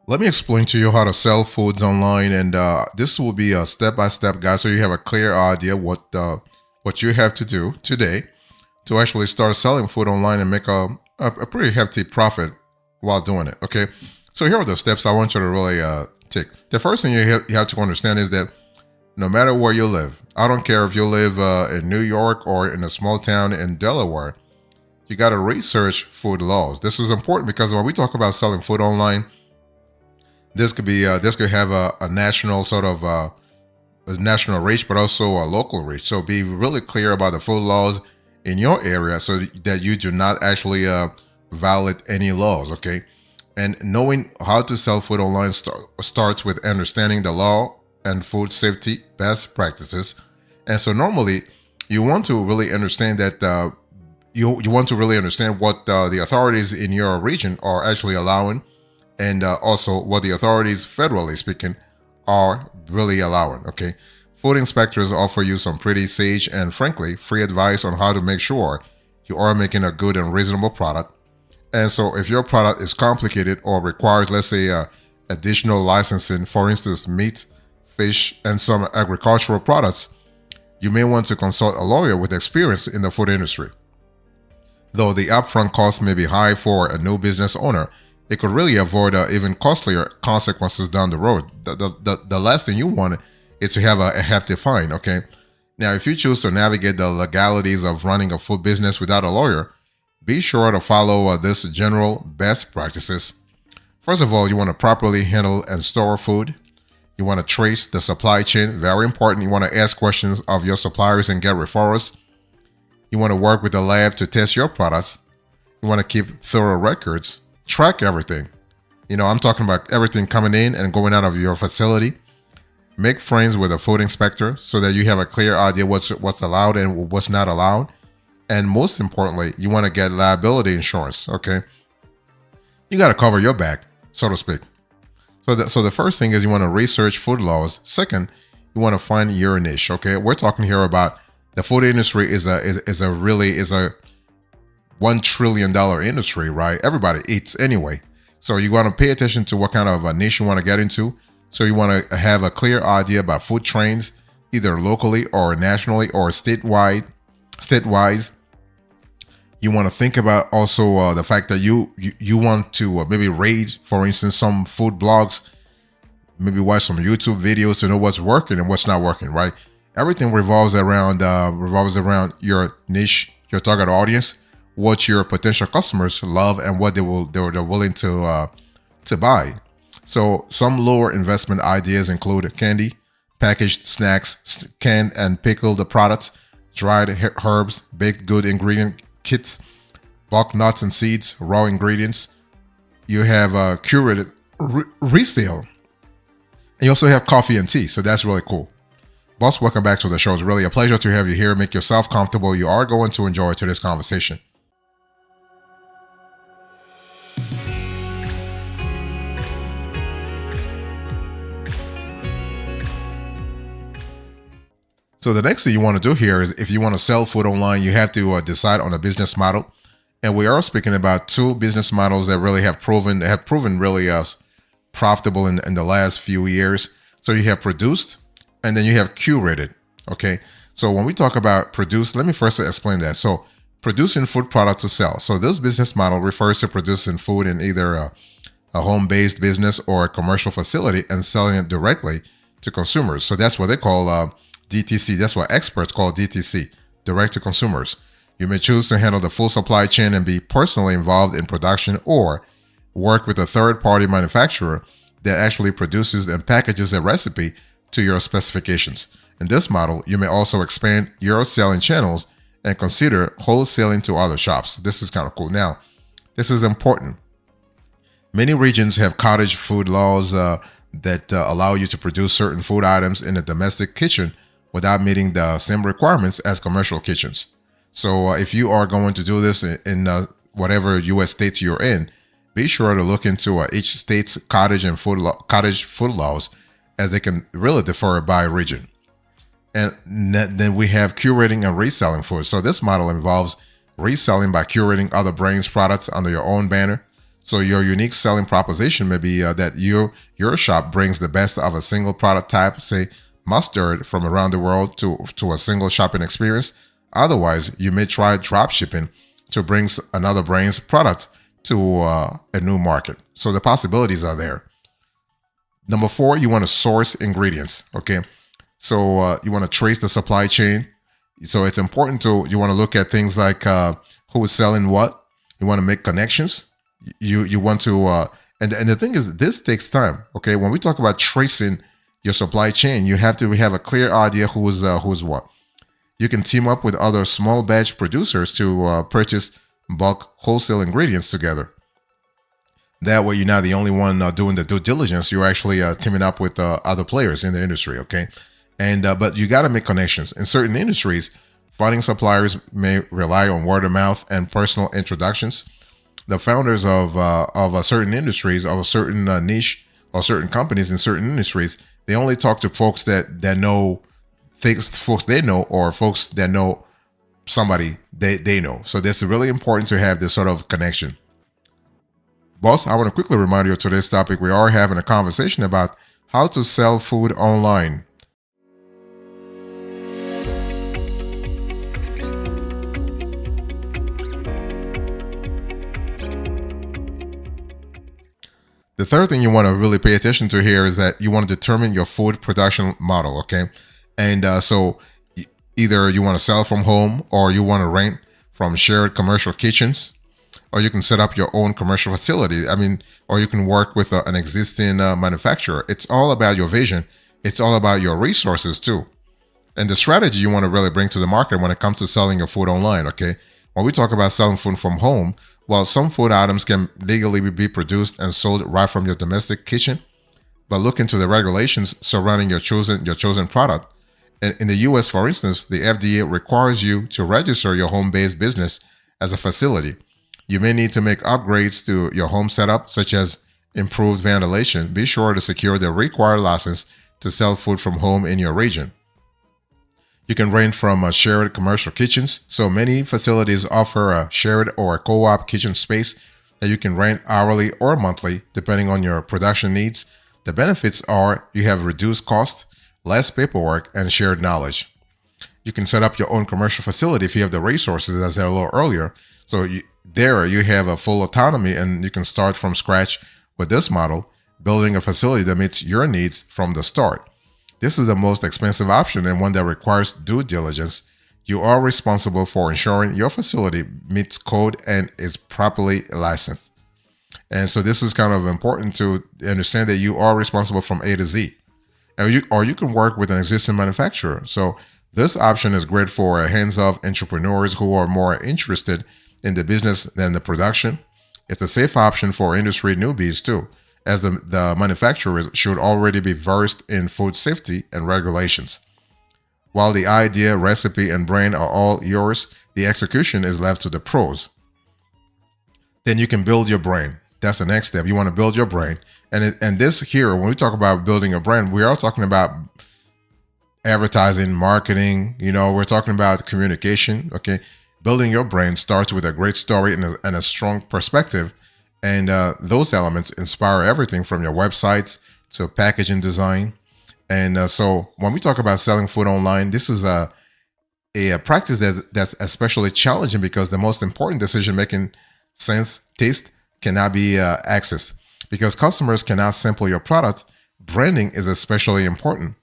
Let me explain to you how to sell foods online, and this will be a step-by-step guide, so you have a clear idea what you have to do today to actually start selling food online and make a pretty hefty profit while doing it. Okay, so here are the steps I want you to really take. The first thing you have to understand is that no matter where you live, I don't care if you live in New York or in a small town in Delaware, you got to research food laws. This is important because when we talk about selling food online, this could have a national sort of a national reach, but also a local reach. So be really clear about the food laws in your area, so that you do not actually violate any laws. Okay, and knowing how to sell food online starts with understanding the law and food safety best practices. And so normally, you want to really understand that. You want to really understand what the authorities in your region are actually allowing, and also what the authorities, federally speaking, are really allowing. Okay, food inspectors offer you some pretty sage and frankly free advice on how to make sure you are making a good and reasonable product. And so, if your product is complicated or requires, let's say, additional licensing, for instance, meat, fish, and some agricultural products, you may want to consult a lawyer with experience in the food industry. Though the upfront cost may be high for a new business owner, it could really avoid even costlier consequences down the road. The last thing you want is to have a hefty fine. Okay. Now, if you choose to navigate the legalities of running a food business without a lawyer, be sure to follow this general best practices. First of all, you want to properly handle and store food. You want to trace the supply chain. Very important. You want to ask questions of your suppliers and get referrals. You want to work with the lab to test your products. You want to keep thorough records. Track everything. I'm talking about everything coming in and going out of your facility. Make friends with a food inspector so that you have a clear idea what's allowed and what's not allowed. And most importantly, you want to get liability insurance. Okay, you got to cover your back, so to speak. So the first thing is you want to research food laws. Second, you want to find your niche. Okay, we're talking here about the food industry is a $1 trillion industry, right? Everybody eats anyway. So you want to pay attention to what kind of a niche you want to get into. So you want to have a clear idea about food trends, either locally or nationally or statewide. You want to think about also the fact that you want to maybe read, for instance, some food blogs, maybe watch some YouTube videos to know what's working and what's not working, right? Everything revolves around your niche, your target audience, what your potential customers love, and what they're willing to buy. So some lower investment ideas include candy, packaged snacks, canned and pickled products, dried herbs, baked good ingredient kits, bulk nuts and seeds, raw ingredients. You have curated resale, and you also have coffee and tea. So that's really cool. Boss, welcome back to the show. It's really a pleasure to have you here. Make yourself comfortable. You are going to enjoy today's conversation. So the next thing you want to do here is, if you want to sell food online, you have to decide on a business model. And we are speaking about two business models that really have proven really profitable in the last few years. So you have produced, and then you have curated. Okay. So when we talk about produce, let me first explain that. So producing food products to sell. So this business model refers to producing food in either a home-based business or a commercial facility and selling it directly to consumers. So that's what they call DTC. That's what experts call DTC, direct to consumers. You may choose to handle the full supply chain and be personally involved in production, or work with a third-party manufacturer that actually produces and packages a recipe to your specifications. In this model, you may also expand your selling channels and consider wholesaling to other shops. This is kind of cool. Now, this is important. Many regions have cottage food laws that allow you to produce certain food items in a domestic kitchen without meeting the same requirements as commercial kitchens. So if you are going to do this in whatever U.S. states you're in, be sure to look into each state's cottage food laws, as they can really differ by region. And then we have curating and reselling food. So this model involves reselling by curating other brands' products under your own banner. So your unique selling proposition may be that your shop brings the best of a single product type, say mustard, from around the world to a single shopping experience. Otherwise, you may try drop shipping to bring another brand's product to a new market. So the possibilities are there. Number 4, you want to source ingredients. Okay, so you want to trace the supply chain. So it's important you want to look at things like who is selling what. You want to make connections. You want to and the thing is, this takes time. Okay, when we talk about tracing your supply chain, you have to have a clear idea who's what. You can team up with other small batch producers to purchase bulk wholesale ingredients together. That way, you're not the only one doing the due diligence. You're actually teaming up with other players in the industry. Okay, and but you got to make connections. In certain industries, finding suppliers may rely on word of mouth and personal introductions. The founders of certain industries, of a certain niche, or certain companies in certain industries, they only talk to folks that know things, folks they know, or folks that know somebody they know. So that's really important to have this sort of connection. Boss, I want to quickly remind you of today's topic. We are having a conversation about how to sell food online. The third thing you want to really pay attention to here is that you want to determine your food production model, okay? And so either you want to sell from home, or you want to rent from shared commercial kitchens, or you can set up your own commercial facility. I mean, or you can work with an existing manufacturer. It's all about your vision. It's all about your resources too. And the strategy you want to really bring to the market when it comes to selling your food online, okay? When we talk about selling food from home, well, some food items can legally be produced and sold right from your domestic kitchen, but look into the regulations surrounding your chosen product. In the US, for instance, the FDA requires you to register your home-based business as a facility. You may need to make upgrades to your home setup, such as improved ventilation. Be sure to secure the required license to sell food from home in your region. You can rent from shared commercial kitchens. So many facilities offer a shared or a co-op kitchen space that you can rent hourly or monthly, depending on your production needs. The benefits are you have reduced cost, less paperwork, and shared knowledge. You can set up your own commercial facility if you have the resources, as I said a little earlier. So you have a full autonomy, and you can start from scratch with this model, building a facility that meets your needs from the start. This is the most expensive option and one that requires due diligence. You are responsible for ensuring your facility meets code and is properly licensed. And so this is kind of important to understand that you are responsible from A to Z. Or you can work with an existing manufacturer. So this option is great for hands-off entrepreneurs who are more interested in the business than the production. It's a safe option for industry newbies too, as the manufacturers should already be versed in food safety and regulations. While the idea, recipe, and brand are all yours, the execution is left to the pros. Then you can build your brand. That's the next step. You want to build your brand. And this here, when we talk about building a brand, we are talking about advertising, marketing, we're talking about communication, okay? Building your brand starts with a great story and a strong perspective. And those elements inspire everything from your websites to packaging design. And so when we talk about selling food online, this is a practice that's especially challenging because the most important decision-making sense, taste, cannot be accessed. Because customers cannot sample your product, branding is especially important.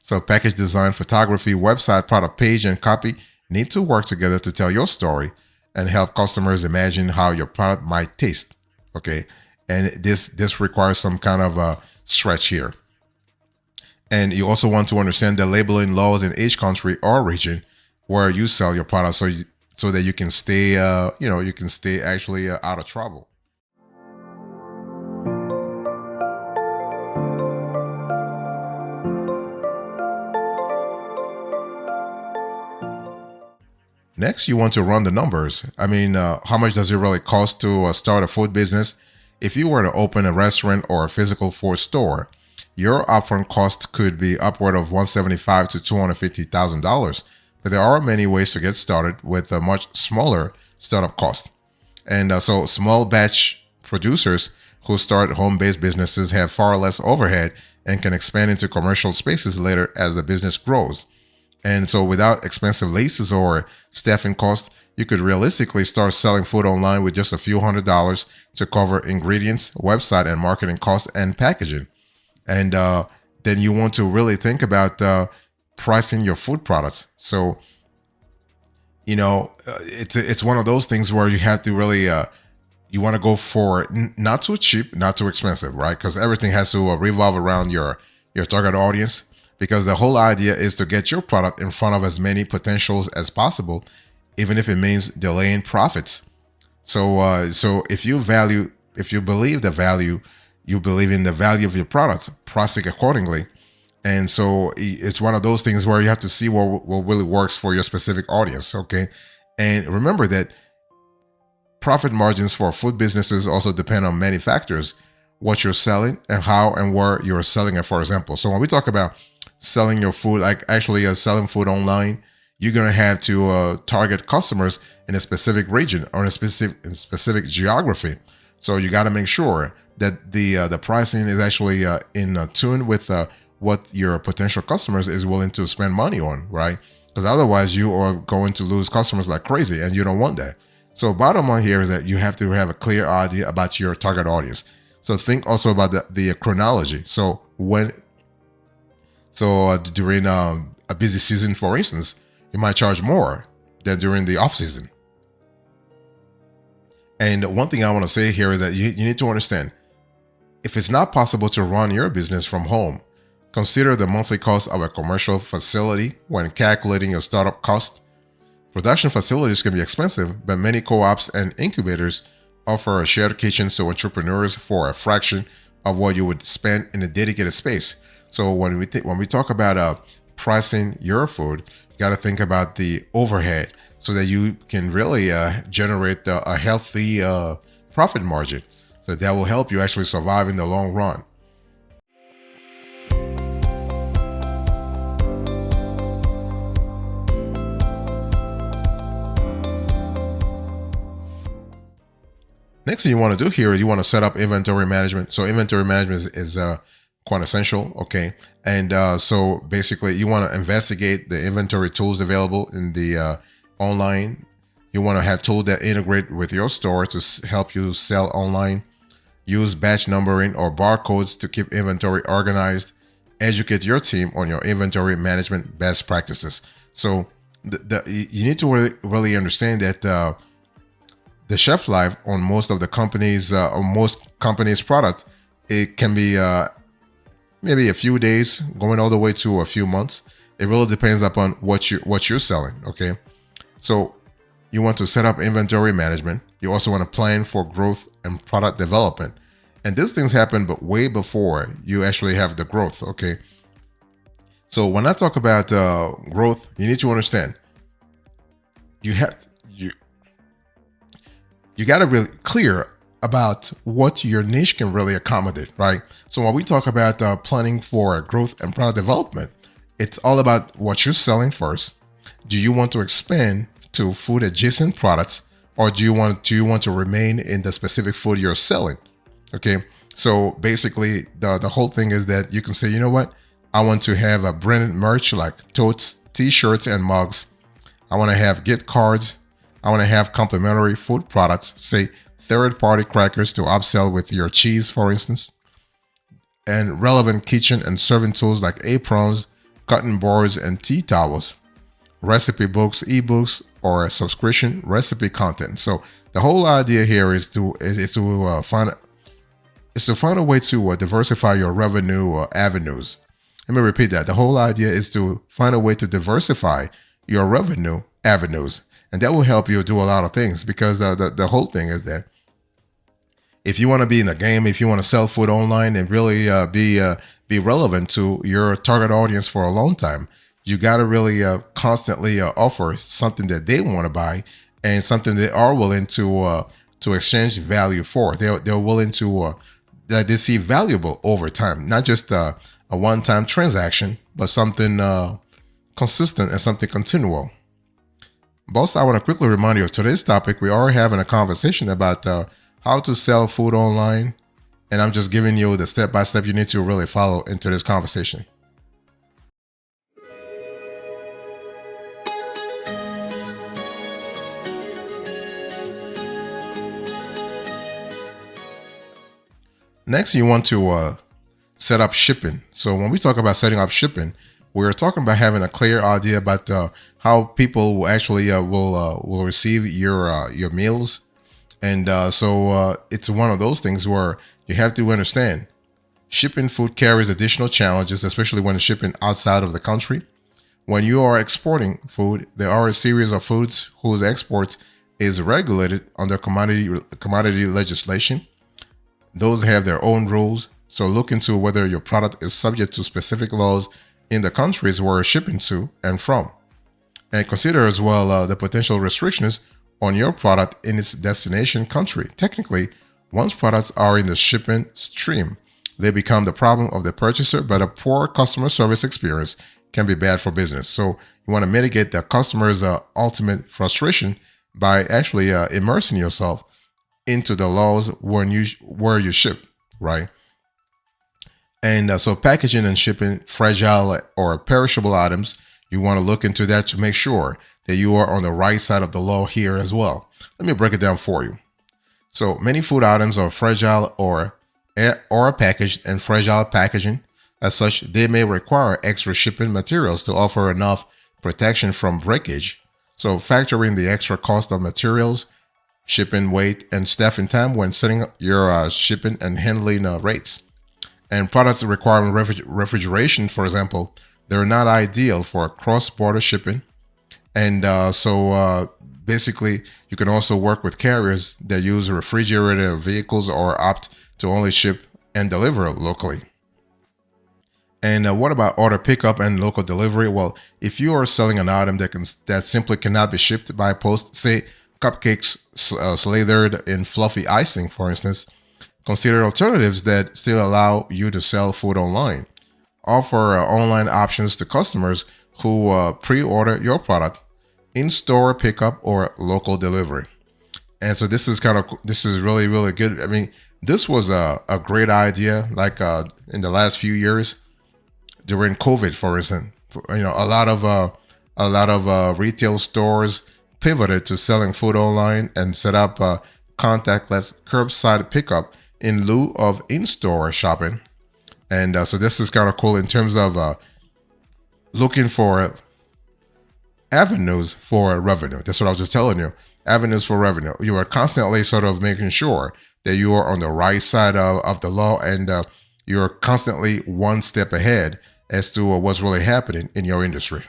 So package design, photography, website, product page, and copy need to work together to tell your story and help customers imagine how your product might taste. Okay, and this requires some kind of a stretch here. And you also want to understand the labeling laws in each country or region where you sell your product, so that you can stay actually out of trouble. Next, you want to run the numbers. I mean, how much does it really cost to start a food business? If you were to open a restaurant or a physical food store, your upfront cost could be upward of $175,000 to $250,000. But there are many ways to get started with a much smaller startup cost. And so small batch producers who start home-based businesses have far less overhead and can expand into commercial spaces later as the business grows. And so without expensive leases or staffing costs, you could realistically start selling food online with just a few $100s to cover ingredients, website and marketing costs, and packaging. And then you want to really think about pricing your food products. So, it's one of those things where you have to really, you want to go for not too cheap, not too expensive, right? Because everything has to revolve around your target audience. Because the whole idea is to get your product in front of as many potentials as possible, even if it means delaying profits. So, if you believe the value, you believe in the value of your products, price it accordingly. And so it's one of those things where you have to see what really works for your specific audience. Okay. And remember that profit margins for food businesses also depend on many factors: what you're selling and how and where you're selling it, for example. So when we talk about selling your food, like actually selling food online, you're going to have to target customers in a specific region or in a specific geography. So you got to make sure that the pricing is actually in tune with what your potential customers is willing to spend money on, right? Because otherwise you are going to lose customers like crazy, and you don't want that. So bottom line here is that you have to have a clear idea about your target audience. So think also about the chronology. So during a busy season, for instance, you might charge more than during the off season. And one thing I want to say here is that you need to understand, if it's not possible to run your business from home, consider the monthly cost of a commercial facility when calculating your startup cost. Production facilities can be expensive, but many co-ops and incubators offer a shared kitchen to entrepreneurs for a fraction of what you would spend in a dedicated space. So when we talk about pricing your food, you got to think about the overhead so that you can really generate a healthy profit margin. So that will help you actually survive in the long run. Next thing you want to do here is you want to set up inventory management. So inventory management is quite essential, okay? And so basically you want to investigate the inventory tools available in the online. You want to have tools that integrate with your store to help you sell online. Use batch numbering or barcodes to keep inventory organized. Educate your team on your inventory management best practices. So you need to really understand that the shelf life on most of the companies or most companies' products, it can be maybe a few days going all the way to a few months. It really depends upon what you're selling. Okay, so you want to set up inventory management. You also want to plan for growth and product development, and these things happen but way before you actually have the growth. Okay, so when I talk about growth, you need to understand you got to really clear about what your niche can really accommodate, right? So when we talk about planning for growth and product development, it's all about what you're selling first. Do you want to expand to food adjacent products, or do you want to remain in the specific food you're selling? Okay, so basically the whole thing is that you can say, you know what, I want to have a branded merch like totes, t-shirts, and mugs. I want to have gift cards. I want to have complimentary food products, say third-party crackers to upsell with your cheese, for instance, and relevant kitchen and serving tools like aprons, cutting boards, and tea towels, recipe books, ebooks, or subscription recipe content. So the whole idea here is to find a way to diversify your revenue avenues. Let me repeat that. The whole idea is to find a way to diversify your revenue avenues. And that will help you do a lot of things, because the whole thing is that if you want to be in the game, if you want to sell food online and really be relevant to your target audience for a long time, you got to really constantly offer something that they want to buy and something they are willing to exchange value for. They're willing to that they see valuable over time, not just a one-time transaction, but something consistent and something continual. Boss, I want to quickly remind you of today's topic. We are having a conversation about how to sell food online. And I'm just giving you the step-by-step you need to really follow into this conversation. Next, you want to set up shipping. So when we talk about setting up shipping, we're talking about having a clear idea about how people will actually will receive your meals. And so it's one of those things where you have to understand shipping food carries additional challenges, especially when it's shipping outside of the country. When you are exporting food, there are a series of foods whose export is regulated under commodity legislation. Those have their own rules. So look into whether your product is subject to specific laws in the countries where it's shipping to and from. And consider as well the potential restrictions on your product in its destination country. Technically, once products are in the shipping stream, they become the problem of the purchaser, but a poor customer service experience can be bad for business. So you want to mitigate the customer's ultimate frustration by actually immersing yourself into the laws where you ship, right? And so packaging and shipping fragile or perishable items, you want to look into that to make sure that you are on the right side of the law here as well. Let me break it down for you. So many food items are fragile or packaged in fragile packaging. As such, they may require extra shipping materials to offer enough protection from breakage. So factor in the extra cost of materials, shipping weight, and staffing time when setting up your shipping and handling rates. And products requiring refrigeration, for example, they're not ideal for cross-border shipping. And so basically, you can also work with carriers that use refrigerated vehicles or opt to only ship and deliver locally. And what about order pickup and local delivery? Well, if you are selling an item that simply cannot be shipped by post, say cupcakes slathered in fluffy icing, for instance, consider alternatives that still allow you to sell food online. Offer online options to customers who pre-order your product, in-store pickup or local delivery. And so this is really, really good. I mean, this was a great idea, like in the last few years during COVID, for instance. You know, a lot of retail stores pivoted to selling food online and set up contactless curbside pickup in lieu of in-store shopping. And so this is kind of cool in terms of looking for avenues for revenue. That's what I was just telling you. Avenues for revenue. You are constantly sort of making sure that you are on the right side of the law, and you're constantly one step ahead as to what's really happening in your industry.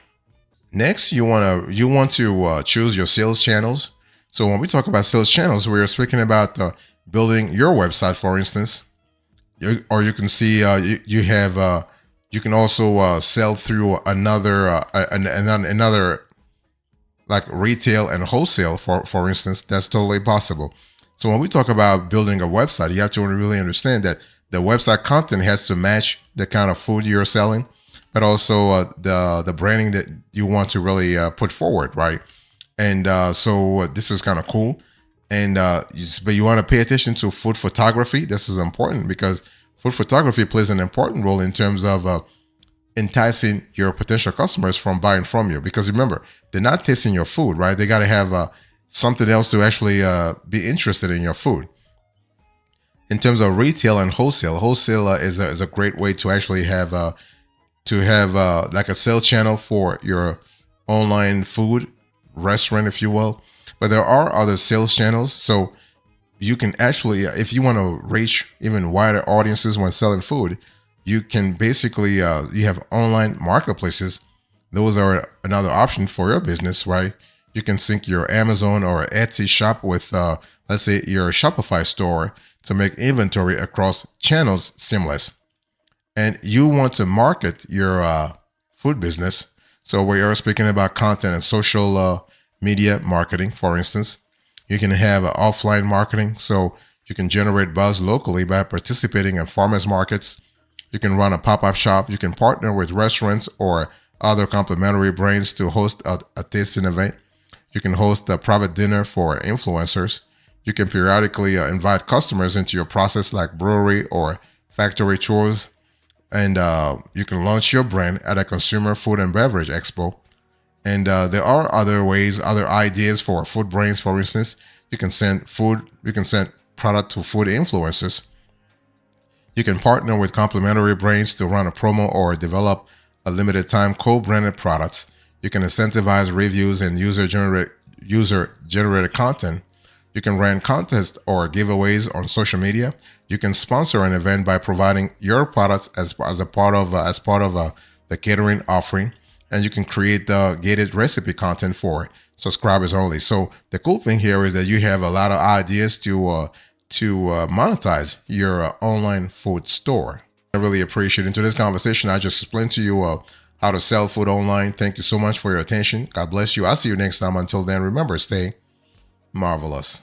Next, you want to choose your sales channels. So when we talk about sales channels, we're speaking about building your website, for instance. Or you can see you can also sell through another like retail and wholesale, for instance. That's totally possible. So when we talk about building a website, you have to really understand that the website content has to match the kind of food you're selling, but also the branding that you want to really put forward, right? And so this is kind of cool. And but you want to pay attention to food photography. This is important because food photography plays an important role in terms of enticing your potential customers from buying from you. Because remember, they're not tasting your food, right? They got to have something else to actually be interested in your food. In terms of retail and wholesale, is a great way to actually have like a sales channel for your online food restaurant, if you will. But there are other sales channels, so you can actually, if you want to reach even wider audiences when selling food, you can basically you have online marketplaces. Those are another option for your business, right? You can sync your Amazon or Etsy shop with, let's say, your Shopify store to make inventory across channels seamless. And you want to market your food business. So we are speaking about content and social media marketing, for instance. You can have offline marketing, so you can generate buzz locally by participating in farmers markets. You can run a pop-up shop. You can partner with restaurants or other complementary brands to host a tasting event. You can host a private dinner for influencers. You can periodically invite customers into your process, like brewery or factory tours, and you can launch your brand at a consumer food and beverage expo. And there are other ways, other ideas for food brands. For instance, you can send product to food influencers. You can partner with complementary brands to run a promo or develop a limited time co-branded products. You can incentivize reviews and user generated content. You can run contests or giveaways on social media. You can sponsor an event by providing your products as a part of the catering offering, and you can create the gated recipe content for subscribers only. So the cool thing here is that you have a lot of ideas to monetize your online food store. I really appreciate it. Into this conversation, I just explained to you how to sell food online. Thank you so much for your attention. God bless you. I'll see you next time. Until then, remember, stay marvelous.